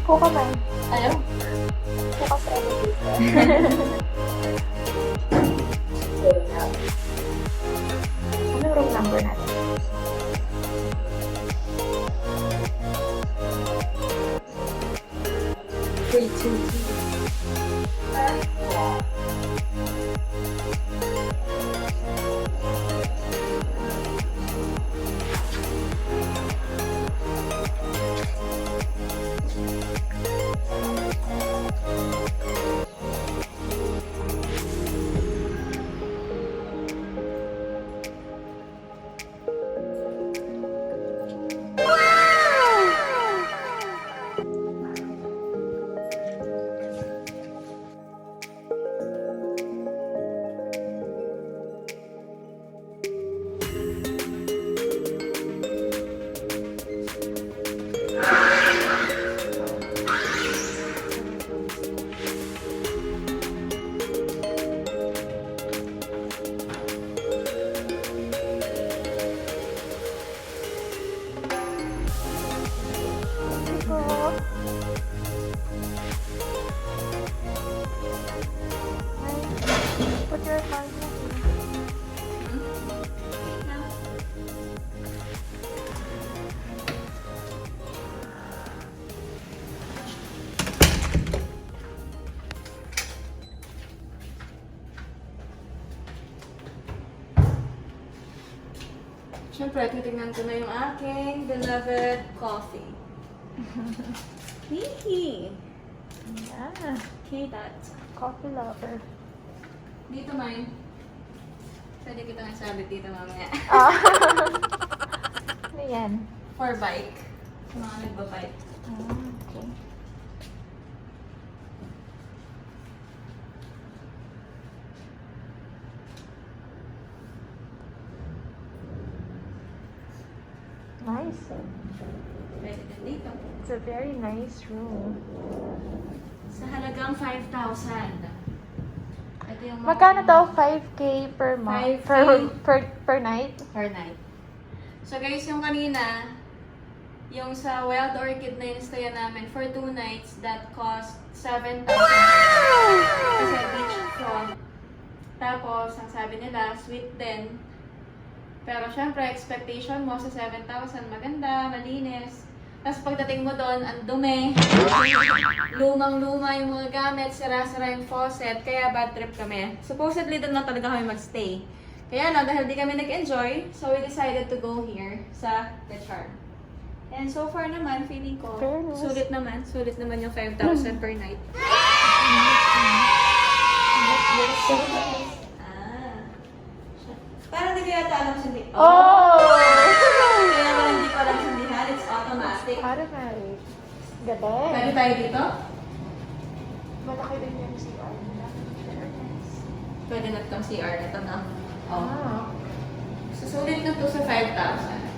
Po ka man. Ayaw. Po ka sa elevator. Ano room number natin? Three, two, Put your card na. Siyempre, titignan ko na yung aking beloved coffee. Hihi! Yeah. Okay, that. Coffee lover. Dito, mine. Pwede kita nga sabi dito mamaya. Ah. Ano yan? For bike. Sa mga nagbabike. Okay. Nice. Pwede din dito. It's a very nice room. Sa halagang 5,000. Ito yung mga- Magkano daw? 5K per month? 5K. Per night? Per night. So guys, yung kanina, yung sa Wild Orchid na instayan namin for 2 nights, that cost 7,000. Kasi beachfront. Tapos, ang sabi nila, suite 10. Pero syempre, expectation mo sa 7,000, maganda, malinis. Tapos pagdating mo doon, ang dumi. Lumang-luma yung mga gamit, sira-sira yung faucet, kaya bad trip kami. Supposedly doon lang talaga kami magstay. Kaya lang, dahil di kami nag-enjoy, so we decided to go here sa The Charme. And so far naman, feeling ko, Fairness. sulit naman yung 5,000 per night. Parang hindi ko yata alam sindi. Oh! Kaya pala hindi ko alam sindihan, it's automatic. Automatic. Galing. Pwede tayo dito? Malaki din yung CR nila. Pwede na itong CR na ito na. Oh. Ah. Susulit na to sa 5,000.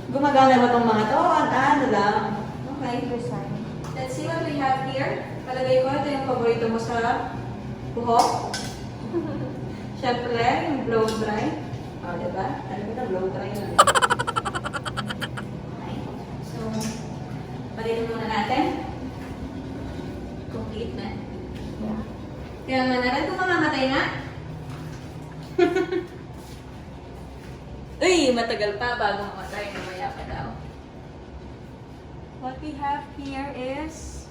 Gumagana ba itong mga to? Ano lang? Okay. Design. Let's see what we have here. Palagay ko, ito yung paborito mo sa buhok. Siyempre, yung blow dry. O, diba? Alam mo na, blow dry na. Okay. So, palitin muna natin. Complete na. Yeah. Kaya nga na rin kung mamamatay na. Uy, matagal pa bago mamatay. Mamaya pa daw. What we have here is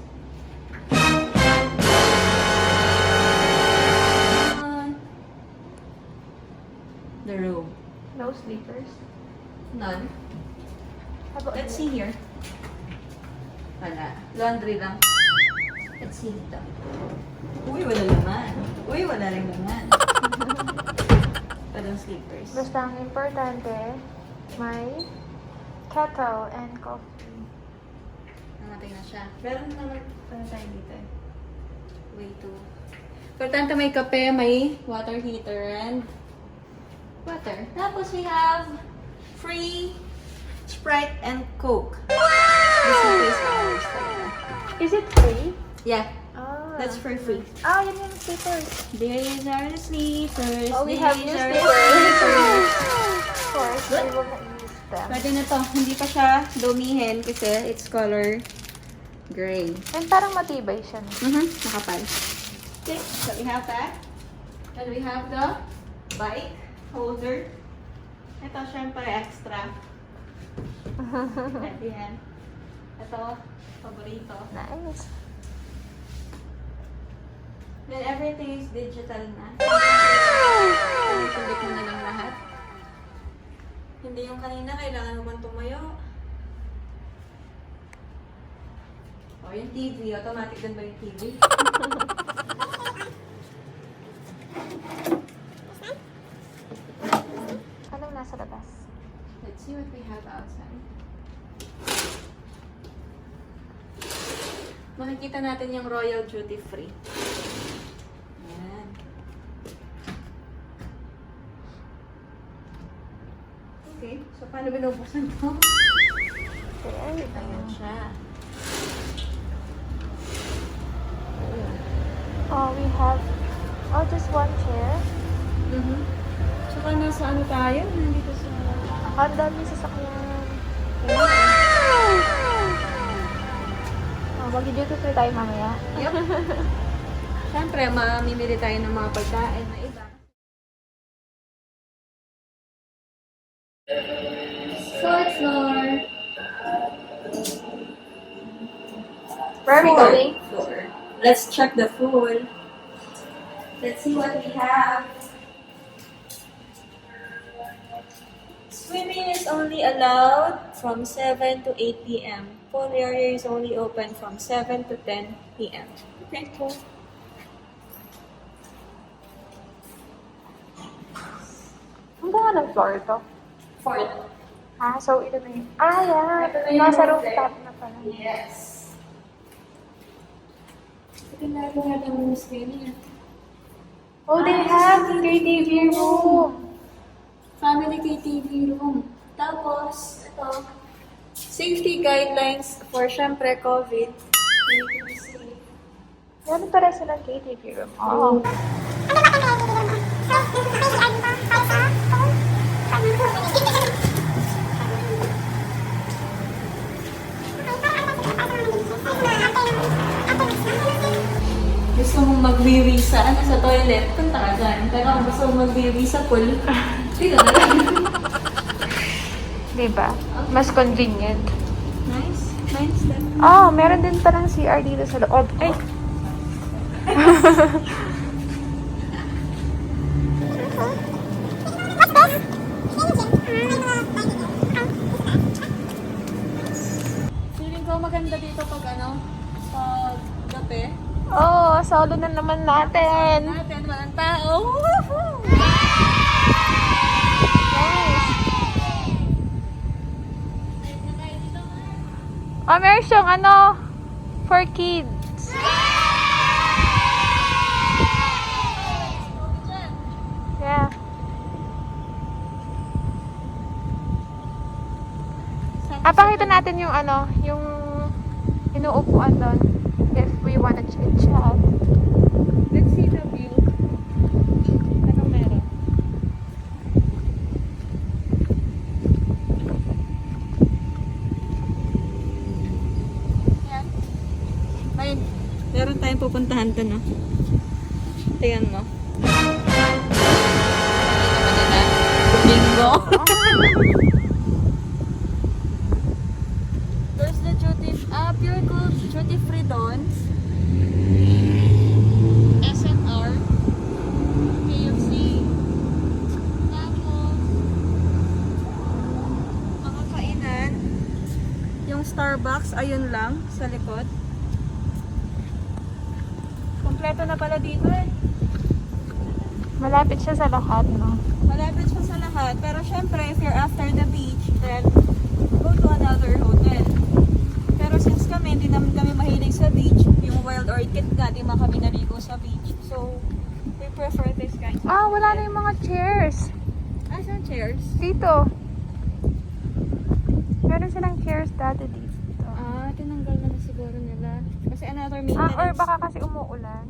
the room. No sleepers. None. How about Let's see here. Wala. Laundry lang. Let's see dito. Uy, wala laman. Uy, wala rin laman. Walang sleepers. Basta ang importante, may kettle and coffee. Namatay na siya. Pero naman tayo dito eh. Way too. Importante may kape, may water heater, and water. Tapos we have free Sprite and Coke. This is ours. Is it free? Yeah, Ah. that's for free. Ah, yun yung sleepers. These are the sleepers. Oh, we have new These are sleepers. the sleepers. Of course, we will not use them. Pwede na to. Hindi pa siya dumihin kasi it's color gray. And parang matibay siya. No? Nakapal. Okay, so we have that. And we have the bike holder. Ito, syempre, extra. Pwede yan. Ito, paborito. Nice. Then everything is digital na. Tulik mo na lang lahat. Hindi yung kanina, kailangan mo bang tumayo. O, yung TV. Automatic din ba yung TV? Anong nasa labas? Let's see what we have outside. Makikita natin yung Royal Duty Free. Ayan. Okay, so paano binubusan to? Okay. Ayan siya. Oh, we have just one chair. Tsaka nasa ano tayo? Nandito sa... Ang dami sasakyan. Oh, mag-duty free tayo mamaya. Yep. Siyempre, mamimili tayo ng mga pagkain na iba. Fourth floor. Where are we going? Floor. Let's check the food. Let's see what we have. Swimming is only allowed from 7 to 8 p.m. Pool area is only open from 7 to 10 p.m. Okay, cool. Ang ganda ng floor ito. Fourth. So ito na yun. Yeah. Ito na yung Nasa roof rooftop na pala. Yes. Ito na lahat ang rooms kanina. Oh, they have KTV room. Family KTV room. Tapos, ito, safety guidelines for, syempre, COVID. Meron pa rin silang KTV room. Oh. Gusto mong mag-wiwi sa, sa toilet, punta ka dyan. Pero kung gusto mong mag-wiwi sa pool, dito na lang. Diba? Mas convenient. Nice. Nice step. Oh, meron din palang CR dito sa loob. Ay! Feeling ko maganda dito pag ano, sa gabi. Oh, solo na naman natin. Natin, walang tao. Oh, meron siyang ano, for kids. Yeah. Pakita natin yung ano, yung inuupuan doon if we wanna chit-chat. Let's see the view. Anong meron? Yan. Ayun. Meron tayong pupuntahan to, no? Tingnan mo. Bingo! There's the pure gold duty free doon. SNR. KFC. Tapos, mga kainan. Yung Starbucks, ayun lang, sa likod. Kompleto na pala dito eh. Malapit siya sa lahat, no? Malapit siya sa lahat. Pero syempre, if you're after the beach, then go to another hotel. Pero since kami, hindi naman kami mahilig sa beach, yung Wild Orchid nga, di man kami naligo sa beach. So, we prefer this kind of Wala na yung mga chairs. Asan chairs? Dito. Meron silang chairs dati dito. Tinanggal na siguro nila. Kasi another maintenance. Or baka kasi umuulan.